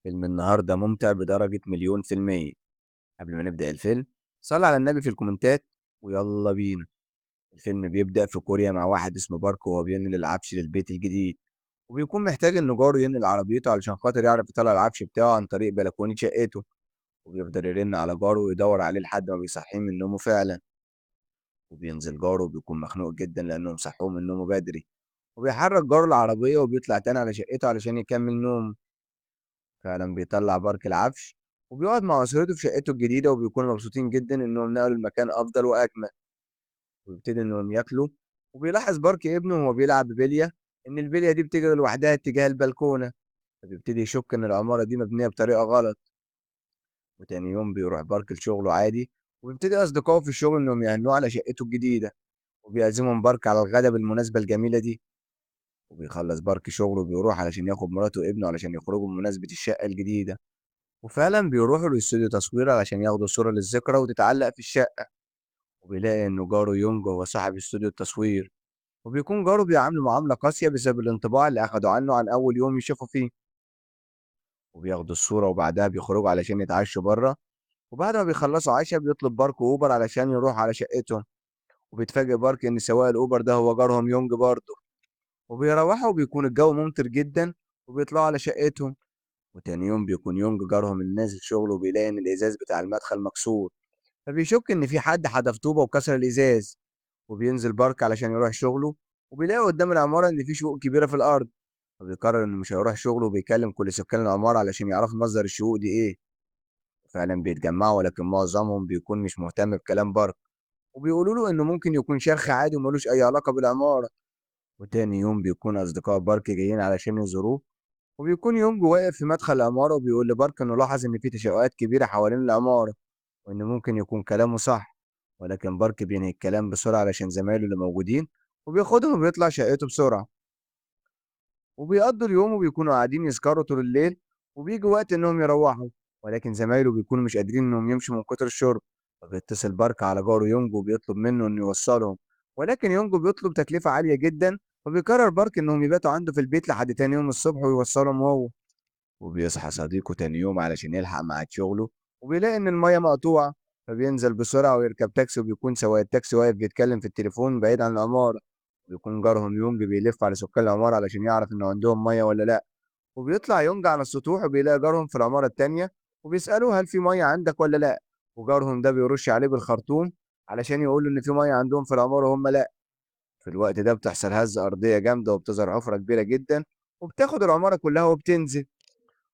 فيلم النهاردة ممتع بدرجة مليون في المية. قبل ما نبدأ الفيلم صلى على النبي في الكومنتات ويلا بينا. الفيلم بيبدأ في كوريا مع واحد اسمه بارك وهو بينقل العفش للبيت الجديد، وبيكون محتاج إن جاره ينقل عربيته علشان خاطر يعرف يطلع العفش بتاعه عن طريق بلكونة شقته. وبيفضل يرن على جاره ويدور عليه لحد ما بيصحيه من نومه فعلا. وبينزل جاره وبيكون مخنوق جدا لأنه مصحوه من نومه بدري، وبيحرك جاره العربية وبيطلع تاني على شقته علشان يكمل نومه. فعلًا بيطلّع بارك العفش، وبيقعد مع أسرته في شقته الجديدة وبيكونوا مبسوطين جدًا إنهم نقلوا لمكان أفضل وأجمل، ويبتدوا إنهم ياكلوا. وبيلاحظ بارك ابنه وهو بيلعب ببلية إن البلية دي بتجري لوحدها اتجاه البلكونة، فبيبتدي يشك إن العمارة دي مبنية بطريقة غلط. وتاني يوم بيروح بارك لشغله عادي، وبيبتدي أصدقائه في الشغل إنهم يهنوه على شقته الجديدة، وبيعزمهم بارك على الغدا بالمناسبة الجميلة دي. وبيخلّص بارك شغله وبيروح علشان ياخد مراته وابنه علشان يخرجوا بمناسبة الشقة الجديدة. وفعلا بيروحوا لاستوديو تصوير علشان ياخدوا صورة للذكرى وتتعلق في الشقة. وبيلاقي إنه جاره يونج هو صاحب استوديو التصوير، وبيكون جاره بيعامله معاملة قاسية بسبب الانطباع اللي أخده عنه عن أول يوم يشوفه فيه. وبياخدوا الصورة وبعدها بيخرجوا علشان يتعشوا بره. وبعد ما بيخلصوا عشاء بيطلب بارك أوبر علشان يروح على شقتهم. وبيتفاجئ بارك إن سواق الأوبر ده هو جارهم يونج برضه. وبيروحوا وبيكون الجو ممطر جدا، وبيطلعوا على شقتهم. وتاني يوم بيكون يونج جارهم اللي نازل شغله وبيلاقي إن الإزاز بتاع المدخل مكسور، فبيشك إن في حد حدف طوبة وكسر الإزاز. وبينزل بارك علشان يروح شغله، وبيلاقي قدام العمارة إن في شقوق كبيرة في الأرض. فبيقرر إنه مش هيروح شغله وبيكلم كل سكان العمارة علشان يعرفوا مصدر الشقوق دي إيه. فعلا بيتجمعوا ولكن معظمهم بيكون مش مهتم بكلام بارك، وبيقولوا له إنه ممكن يكون شرخ عادي وملوش أي علاقة بالعمارة. وتاني يوم بيكون أصدقاء بارك جايين علشان يزوروه، وبيكون يونج واقف في مدخل العمارة وبيقول لبارك إنه لاحظ إن في تشققات كبيرة حوالين العمارة، وإن ممكن يكون كلامه صح. ولكن بارك بينهي الكلام بسرعة علشان زمايله اللي موجودين، وبياخدهم وبيطلع شقته بسرعة. وبيقضوا اليوم وبيكونوا قاعدين يسكروا طول الليل. وبيجي وقت إنهم يروحوا، ولكن زمايله بيكونوا مش قادرين إنهم يمشوا من كتر الشرب. فبيتصل بارك على جاره يونج وبيطلب منه إنه يوصلهم، ولكن يونج بيطلب تكلفة عالية جدا. فبيقرر بارك إنهم يباتوا عنده في البيت لحد تاني يوم الصبح ويوصلهم هو. وبيصحى صديقه تاني يوم علشان يلحق ميعاد شغله، وبيلاقي إن المية مقطوعة. فبينزل بسرعة ويركب تاكسي، وبيكون سواق التاكسي واقف بيتكلم في التليفون بعيد عن العمارة. وبيكون جارهم يونج بيلف على سكان العمارة علشان يعرف إنه عندهم مية ولا لأ. وبيطلع يونج على السطوح وبيلاقي جارهم في العمارة التانية، وبيسأله هل في مية عندك ولا لأ. وجارهم ده بيرش عليه بالخرطوم علشان يقول له إن في مية عندهم في العمارة وهم لأ. في الوقت ده بتحصل هزة أرضية جامدة وبتظهر حفرة كبيرة جدا، وبتاخد العمارة كلها وبتنزل.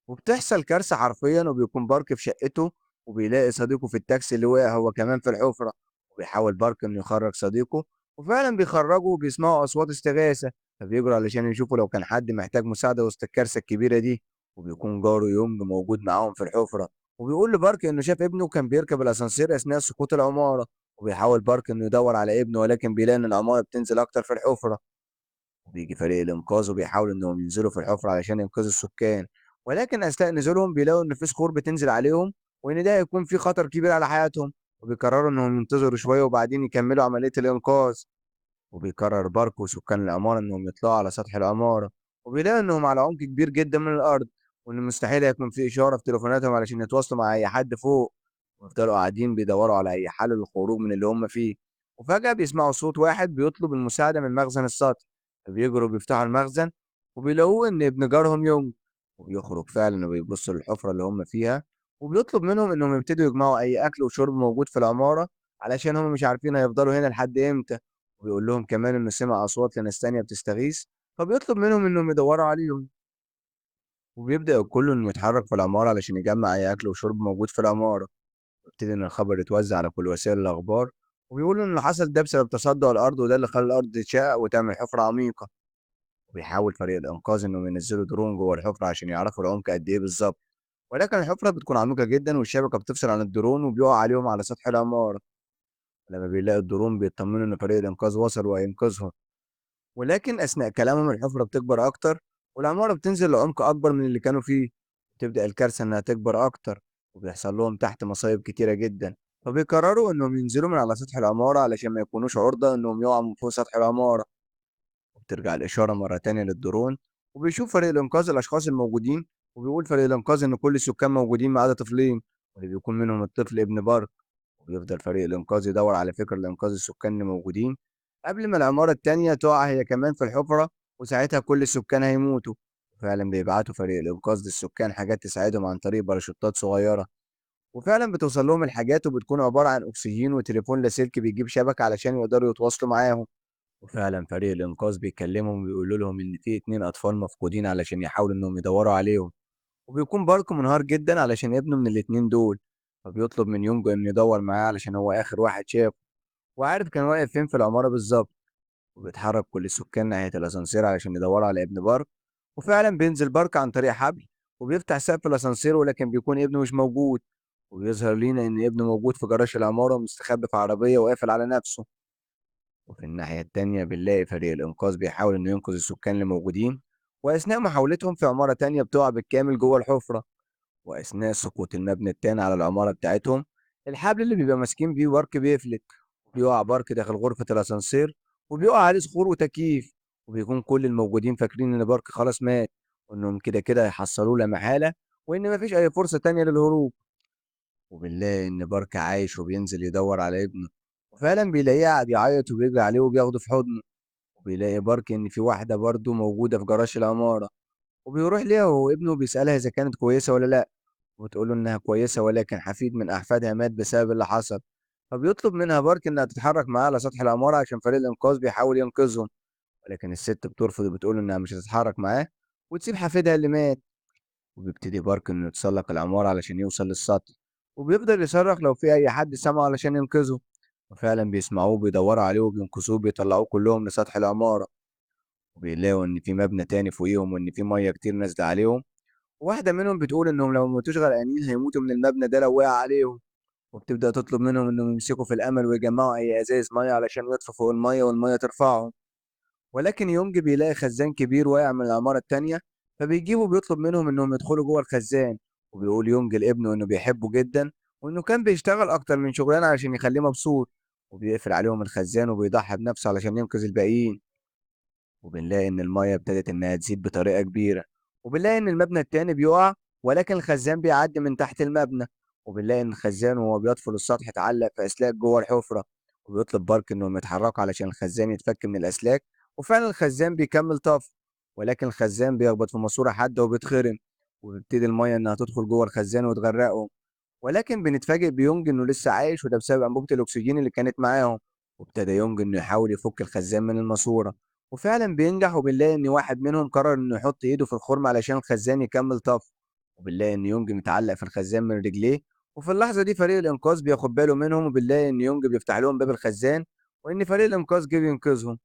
وبتحصل كارثة حرفيًا، وبيكون بارك في شقته، وبيلاقي صديقه في التاكسي اللي وقع هو كمان في الحفرة. وبيحاول بارك إنه يخرّج صديقه، وفعلًا بيخرّجه وبيسمعوا أصوات استغاثة. فبيجروا علشان يشوفوا لو كان حد محتاج مساعدة وسط الكارثة الكبيرة دي. وبيكون جاره يونج موجود معاهم في الحفرة، وبيقول لبارك إنه شاف ابنه كان بيركب الأسانسير أثناء سقوط العمارة. وبيحاول بارك إنه يدوّر على ابنه ولكن بيلاقي إن العمارة بتنزل أكتر في الحفرة. وبيجي فريق الإنقاذ وبيحاولوا إنهم ينزلوا في الحفرة علشان ينقذوا السكان، ولكن أثناء نزولهم بيلاقوا إن في صخور بتنزل عليهم، وإن ده هيكون في خطر كبير على حياتهم. وبيقرروا إنهم ينتظروا شوية وبعدين يكملوا عملية الإنقاذ. وبيقرر بارك وسكان العمارة إنهم يطلعوا على سطح العمارة، وبيلاقوا إنهم على عمق كبير جدا من الأرض، وإن مستحيل هيكون في إشارة في تليفوناتهم علشان يتواصلوا مع أي حد فوق. ويفضلوا قاعدين بيدوروا على أي حل للخروج من اللي هم فيه. وفجأة بيسمعوا صوت واحد بيطلب المساعدة من مخزن السطح. فبيجروا بيفتحوا المخزن، وبيلاقوه إن ابن جارهم يونج. وبيخرج فعلا وبيبص للحفرة اللي هم فيها، وبيطلب منهم إنهم يبتدوا يجمعوا أي أكل وشرب موجود في العمارة، علشان هم مش عارفين هيفضلوا هنا لحد إمتى. وبيقول لهم كمان إنه سمع أصوات لناس تانية بتستغيث، فبيطلب منهم إنهم يدوروا عليهم. وبيبدأ الكل إنه يتحرك في العمارة علشان يجمع أي أكل وشرب موجود في العمارة. ويبتدي إن الخبر يتوزع على كل وسائل الأخبار، وبيقولوا إن اللي حصل ده بسبب تصدع الأرض وده اللي خلى الأرض تتشقق وتعمل حفرة عميقة. وبيحاول فريق الإنقاذ إنهم ينزلوا درون جوه الحفرة عشان يعرفوا العمق قد إيه بالظبط. ولكن الحفرة بتكون عميقة جدا والشبكة بتفصل عن الدرون وبيقع عليهم على سطح العمارة. لما بيلاقي الدرون بيطمنوا إن فريق الإنقاذ وصل وهينقذهم، ولكن أثناء كلامهم الحفرة بتكبر أكتر، والعمارة بتنزل لعمق أكبر من اللي كانوا فيه. تبدأ الكارثة إنها تكبر أكتر، وبيحصل لهم تحت مصايب كتيرة جدا. فبيقرروا إنهم ينزلوا من على سطح العمارة علشان ما يكونوش عرضة إنهم يقعوا من فوق سطح العمارة. وبترجع الإشارة مرة تانية للدرون، وبيشوف فريق الإنقاذ الأشخاص الموجودين، وبيقول فريق الإنقاذ إن كل السكان موجودين ما عدا طفلين، واللي بيكون منهم الطفل ابن بارك. وبيفضل فريق الإنقاذ يدور على فكرة لإنقاذ السكان اللي موجودين قبل ما العمارة التانية تقع هي كمان في الحفرة، وساعتها كل السكان هيموتوا. وفعلا بيبعتوا فريق الإنقاذ للسكان حاجات تساعدهم عن طريق باراشوتات صغيرة، وفعلا بتوصل لهم الحاجات وبتكون عبارة عن أكسجين وتليفون لاسلكي بيجيب شبكة علشان يقدروا يتواصلوا معاهم. وفعلا فريق الإنقاذ بيكلمهم وبيقولوا لهم إن في 2 أطفال مفقودين علشان يحاولوا إنهم يدوروا عليهم، وبيكون بارك منهار جدا علشان ابنه من الاتنين دول. فبيطلب من يونجو إنه يدور معاه علشان هو آخر واحد شافه وعارف كان واقف فين في العمارة بالظبط. وبيتحرك كل السكان ناحية الأسانسير علشان يدوروا على ابن بارك، وفعلا بينزل بارك عن طريق حبل وبيفتح سقف الأسانسير، ولكن بيكون ابنه مش موجود. وبيظهر لينا إن ابنه موجود في جراج العمارة ومستخبي في عربية وقافل على نفسه. وفي الناحية التانية بنلاقي فريق الإنقاذ بيحاول إنه ينقذ السكان اللي موجودين، وأثناء محاولتهم في عمارة تانية بتقع بالكامل جوه الحفرة. وأثناء سقوط المبنى التاني على العمارة بتاعتهم، الحبل اللي بيبقى ماسكين بيه بارك بيفلت، بيقع بارك داخل غرفة الأسانسير، وبيقع عليه صخور وتكييف. وبيكون كل الموجودين فاكرين إن بارك خلاص مات، وإنهم كده كده هيحصلوه لا محالة، وإن مفيش أي فرصة تانية للهروب. وبنلاقي إن بارك عايش وبينزل يدور على ابنه، وفعلا بيلاقيه قاعد يعيط وبيجري عليه وبياخده في حضنه. وبيلاقي بارك إن في واحدة برضه موجودة في جراج العمارة، وبيروح ليها وهو ابنه بيسألها إذا كانت كويسة ولا لأ، وتقول له إنها كويسة ولكن حفيد من أحفادها مات بسبب اللي حصل. فبيطلب منها بارك إنها تتحرك معاه على سطح العمارة عشان فريق الإنقاذ بيحاول ينقذهم، ولكن الست بترفض وبتقول إنها مش هتتحرك معاه وتسيب حفيدها اللي مات. وبيبتدي بارك إنه يتسلق العمارة علشان يوصل للسطح، وبيفضل يصرخ لو في أي حد سمعه علشان ينقذه. وفعلا بيسمعوه بيدوروا عليه وبينقذوه بيطلعوه كلهم لسطح العمارة، وبيلاقوا إن في مبنى تاني فوقيهم وإن في مية كتير نازلة عليهم. واحدة منهم بتقول إنهم لو ماتوش غرقانين هيموتوا من المبنى ده لو وقع عليهم. وبتبدأ تطلب منهم إنهم يمسكوا في الأمل ويجمعوا أي أزايز مية علشان يطفوا فوق المية والمية ترفعهم. ولكن يونج بيلاقي خزان كبير واقع من العمارة التانية، فبيجيبه وبيطلب منهم إنهم يدخلوا جوه الخزان. وبيقول يونج لابنه إنه بيحبه جدا، وإنه كان بيشتغل أكتر من شغلانة علشان يخليه مبسوط. وبيقفل عليهم الخزان وبيضحي بنفسه علشان ينقذ الباقيين. وبنلاقي إن المَيّة ابتدت إنها تزيد بطريقة كبيرة، وبنلاقي إن المبنى التاني بيُقع، ولكن الخزان بيعدّي من تحت المبنى. وبنلاقي إن الخزان وهو بيطفو للسطح اتعلق في أسلاك جوه الحفرة، وبيطلب بارك إنهم يتحركوا علشان الخزان يتفك من الأسلاك. وفعلًا الخزان بيكمّل طفو، ولكن الخزان بيخبط في ماسورة حادة وبيتخرم، وبتبتدي المَيّة إنها تدخل جوه الخزان وتغرقهم. ولكن بنتفاجئ بيونج إنه لسه عايش وده بسبب أنبوبة الأكسجين اللي كانت معاهم. وابتدى يونج إنه يحاول يفك الخزان من الماسورة، وفعلا بينجح. وبنلاقي إن واحد منهم قرر إنه يحط إيده في الخرم علشان الخزان يكمل طفو. وبنلاقي إن يونج متعلق في الخزان من رجليه. وفي اللحظة دي فريق الإنقاذ بياخد باله منهم، وبنلاقي إن يونج بيفتح لهم باب الخزان وإن فريق الإنقاذ جه ينقذهم.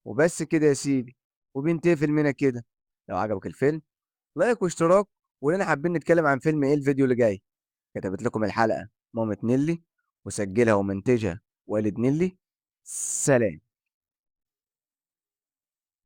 وبس كده يا سيدي، وبينتهي فيلمنا كده. لو عجبك الفيلم لايك واشتراك، ولنا حابين نتكلم عن فيلم إيه الفيديو اللي جاي. كتبت لكم الحلقة مامة نيلي، وسجلها ومنتجها والد نيلي. سلام.